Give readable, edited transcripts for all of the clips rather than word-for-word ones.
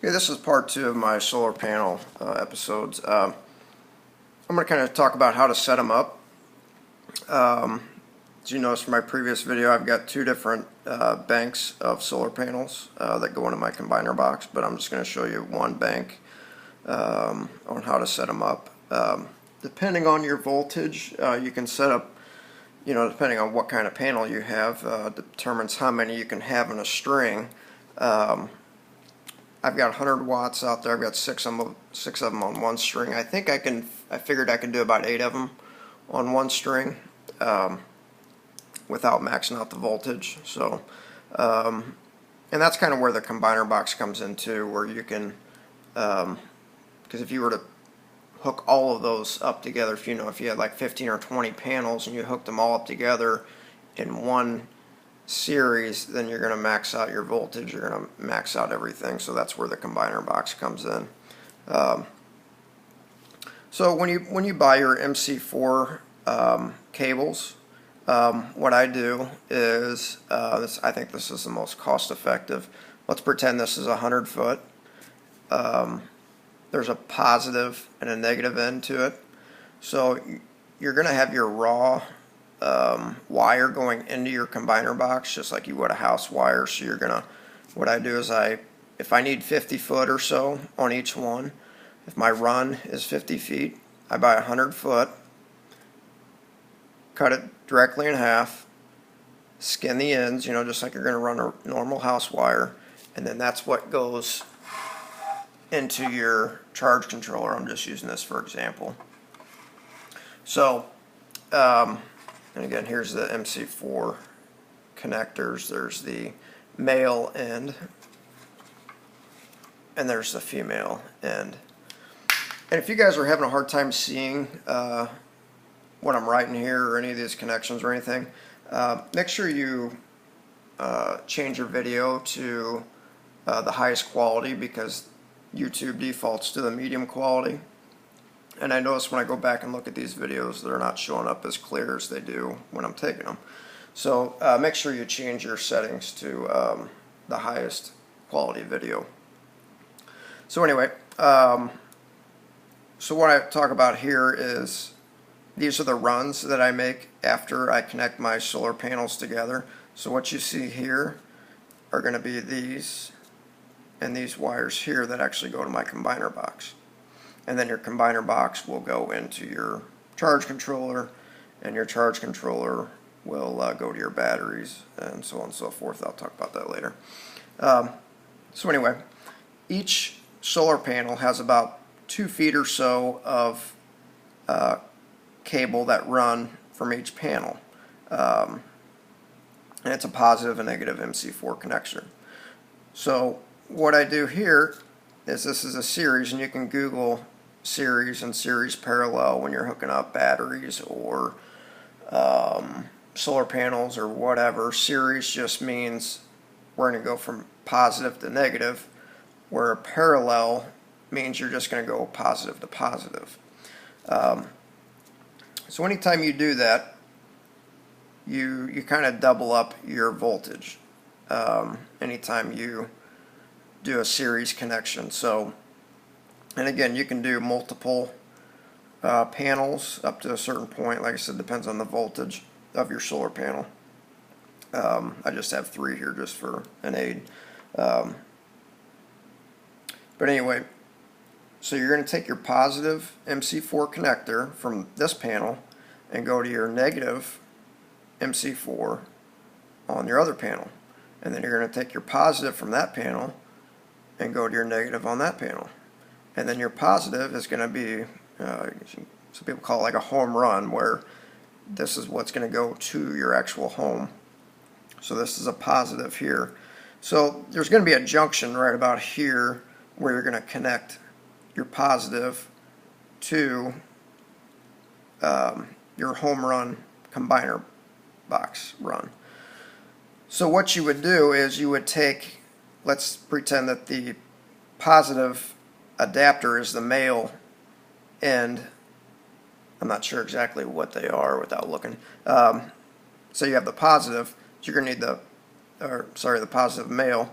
Okay, this is part two of my solar panel episodes. I'm going to kind of talk about how to set them up. As you noticed from my previous video, I've got two different banks of solar panels that go into my combiner box, but I'm just going to show you one bank on how to set them up. Depending on your voltage, you can set up, depending on what kind of panel you have, determines how many you can have in a string. I've got 100 watts out there. I've got six of them on one string. I figured I could do about 8 of them on one string without maxing out the voltage. So, and that's kind of where the combiner box comes into, where you can, because if you were to hook all of those up together, if you had like 15 or 20 panels and you hooked them all up together in one series, then you're going to max out your voltage, you're going to max out everything. So that's where the combiner box comes in. So when you buy your MC4 cables, what I do is, I think this is the most cost effective. Let's pretend this is 100 foot. There's a positive and a negative end to it. So you're going to have your raw wire going into your combiner box just like you would a house wire. So you're gonna, what I do is if I need 50 foot or so on each one, if my run is 50 feet, I buy 100 foot, cut it directly in half, skin the ends, just like you're gonna run a normal house wire, and then that's what goes into your charge controller. I'm just using this for example. So and again, here's the MC4 connectors. There's the male end, and there's the female end. And if you guys are having a hard time seeing what I'm writing here or any of these connections or anything, make sure you change your video to the highest quality, because YouTube defaults to the medium quality. And I notice when I go back and look at these videos, they're not showing up as clear as they do when I'm taking them. So make sure you change your settings to the highest quality video. So anyway, so what I talk about here is, these are the runs that I make after I connect my solar panels together. So what you see here are going to be these and these wires here that actually go to my combiner box. And then your combiner box will go into your charge controller, and your charge controller will go to your batteries, and so on and so forth. I'll talk about that later. So anyway, each solar panel has about 2 feet or so of cable that run from each panel. And it's a positive and negative MC4 connection. So what I do here is, this is a series, and you can Google series and series parallel when you're hooking up batteries or solar panels or whatever. Series just means we're going to go from positive to negative, where parallel means you're just going to go positive to positive. So anytime you do that, you kind of double up your voltage anytime you do a series connection. So, and again, you can do multiple panels up to a certain point. Like I said, depends on the voltage of your solar panel. I just have 3 here just for an aid. But anyway, so you're going to take your positive MC4 connector from this panel and go to your negative MC4 on your other panel. And then you're going to take your positive from that panel and go to your negative on that panel. And then your positive is going to be, some people call it like a home run, where this is what's going to go to your actual home. So this is a positive here. So there's going to be a junction right about here where you're going to connect your positive to your home run combiner box run. So what you would do is you would take, let's pretend that the positive adapter is the male end. I'm not sure exactly what they are without looking. So you have the positive, you're going to need the positive male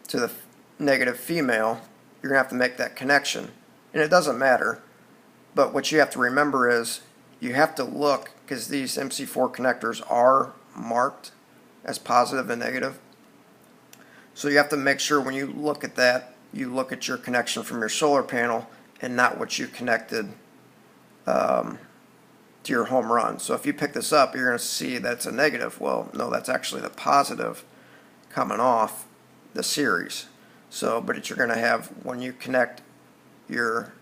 to the negative female, you're going to have to make that connection. And it doesn't matter, but what you have to remember is you have to look, because these MC4 connectors are marked as positive and negative. So you have to make sure when you look at that, you look at your connection from your solar panel and not what you connected to your home run. So if you pick this up, you're going to see that it's a negative. Well, no, that's actually the positive coming off the series. So, but you're going to have, when you connect your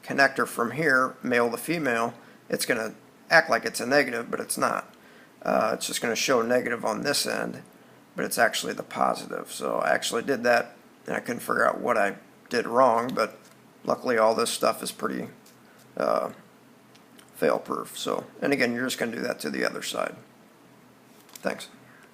connector from here, male to female, it's going to act like it's a negative, but it's not. It's just going to show negative on this end, but it's actually the positive. So I actually did that, and I couldn't figure out what I did wrong, but luckily all this stuff is pretty fail-proof. So, and again, you're just going to do that to the other side. Thanks.